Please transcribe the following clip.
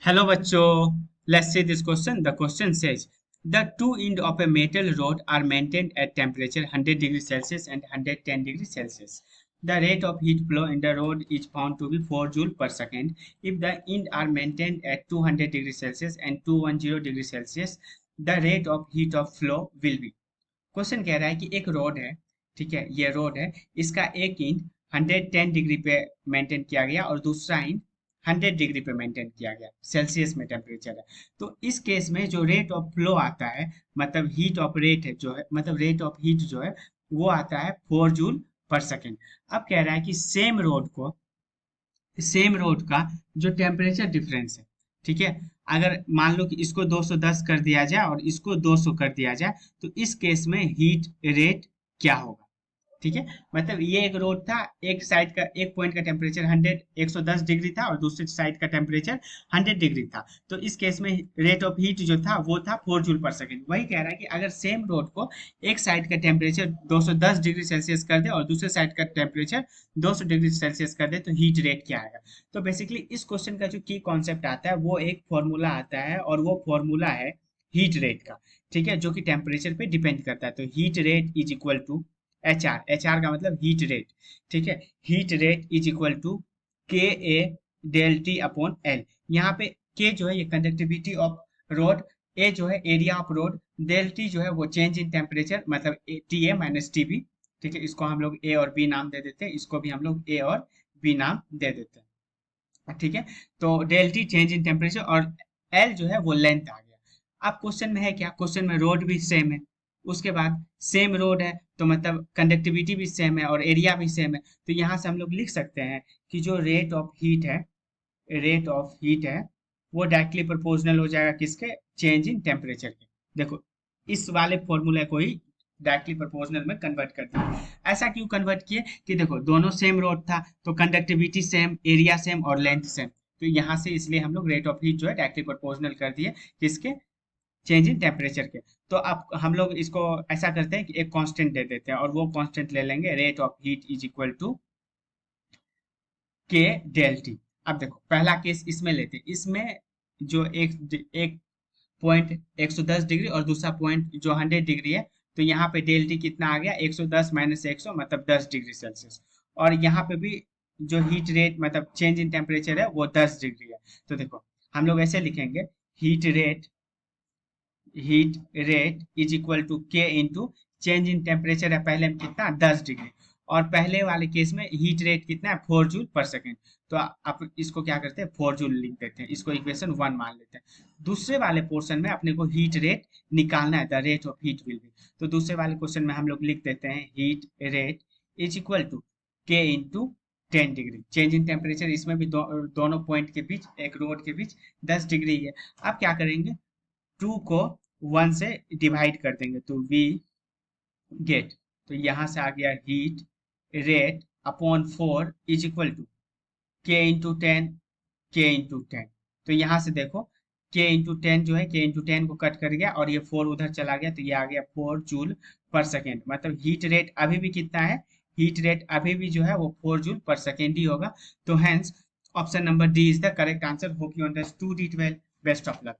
Hello bachcho, let's see this question. The question says the two ends of a metal rod are maintained at temperature 100 degrees Celsius and 110 degrees Celsius. The rate of heat flow in the rod is found to be 4 joule per second. If the ends are maintained at 200 degrees Celsius and 210 degrees Celsius, the rate of heat of flow will be. Question कह रहा है कि एक road है, ठीक है, ये road है, इसका एक इंच 110 डिग्री पे मेंटेन किया गया और दूसरा इंच 100 डिग्री पे मेंटेन किया गया, सेल्सियस में टेम्परेचर है। तो इस केस में जो रेट ऑफ फ्लो आता है, मतलब हीट ऑफ रेट है जो है, मतलब रेट ऑफ हीट जो है वो आता है 4 जूल पर सेकेंड। अब कह रहा है कि सेम रोड का जो टेम्परेचर डिफरेंस है, ठीक है, अगर मान लो कि इसको 210 कर दिया जाए और इसको 200 कर दिया जाए तो इस केस में हीट रेट क्या होगा, ठीक है। मतलब ये एक रोड था, एक साइड का एक पॉइंट का टेम्परेचर 110 डिग्री था और दूसरे साइड का टेम्परेचर 100 डिग्री था। तो इस केस में रेट ऑफ हीट जो था वो था 4 जूल पर सेकंड। वही कह रहा है कि अगर सेम रोड को एक साइड का टेम्परेचर 210 डिग्री सेल्सियस कर दे और दूसरे साइड का टेम्परेचर 200 डिग्री सेल्सियस कर दे तो हीट रेट क्या आएगा। तो बेसिकली इस क्वेश्चन का जो की कॉन्सेप्ट आता है वो एक फॉर्मूला आता है और वो फॉर्मूला है हीट रेट का, ठीक है, जो कि टेम्परेचर पे डिपेंड करता है। तो heat rate is equal to H R का मतलब हीट रेट, ठीक है। Heat rate is equal to K A del T upon L. यहाँ पे के जो है ये कंडक्टिविटी ऑफ रोड, ए जो है area of rod, del T जो है वो चेंज इन टेम्परेचर मतलब T A minus T B, ठीक है। इसको हम लोग ए और बी नाम दे देते हैं, इसको भी हम लोग ए और बी नाम दे देते हैं, ठीक है। तो del T change in temperature और एल जो है वो लेंथ आ गया। अब क्वेश्चन में है क्या, क्वेश्चन में रोड भी सेम है, उसके बाद सेम रोड है तो मतलब कंडक्टिविटी भी सेम है और एरिया भी सेम है। तो यहाँ से हम लोग लिख सकते हैं कि जो रेट ऑफ हीट है वो डायरेक्टली प्रोपोर्शनल हो जाएगा किसके, चेंज इन टेम्परेचर के। देखो इस वाले फॉर्मूला को ही डायरेक्टली प्रोपोर्शनल में कन्वर्ट कर दिया। ऐसा क्यों कन्वर्ट किए कि देखो दोनों सेम रोड था तो कंडक्टिविटी सेम, एरिया सेम और लेंथ सेम। तो यहाँ से इसलिए हम लोग रेट ऑफ हीट जो है डायरेक्टली प्रोपोर्शनल कर दिए किसके, चेंज इन टेम्परेचर के। तो अब हम लोग इसको ऐसा करते हैं कि एक कांस्टेंट दे देते हैं और वो कांस्टेंट ले लेंगे rate of heat is equal to K del T. अब देखो पहला केस इसमें लेते हैं, इसमें जो एक पॉइंट 110 डिग्री और दूसरा पॉइंट जो 100 डिग्री है, तो यहाँ पे डेल टी कितना आ गया 110 माइनस 100 मतलब 10 डिग्री सेल्सियस। और यहाँ पे भी जो हीट रेट मतलब चेंज इन टेम्परेचर है वो 10 डिग्री है। तो देखो हम लोग ऐसे लिखेंगे heat rate is equal to K into change in temperature है पहले में कितना 10 डिग्री और पहले वाले केस में हीट रेट कितना है 4 जूल पर सेकेंड। तो आप इसको क्या करते हैं 4 जूल लिख देते हैं, इसको इक्वेशन 1 मान लेते हैं। दूसरे वाले पोर्शन में अपने को हीट रेट निकालना है, the rate of heat will be. तो दूसरे वाले क्वेश्चन में हम लोग लिख देते हैं heat rate is equal to K into 10 degree, change in temperature इसमें भी दोनों पॉइंट के बीच एक रोड के बीच 10 डिग्री है। अब क्या करेंगे, 2 को 1 से डिवाइड कर देंगे तो वी गेट, तो यहां से आ गया heat rate upon 4 is equal to K into 10, K into 10। तो यहां से देखो के इंटू 10 जो है के इंटू 10 को कट कर गया और ये 4 उधर चला गया तो ये आ गया 4 जूल पर सेकेंड। मतलब हीट रेट अभी भी कितना है, हीट रेट अभी भी जो है वो 4 जूल पर सेकेंड ही होगा। तो hence option number D is the correct answer. Hope you understood it well, best of luck.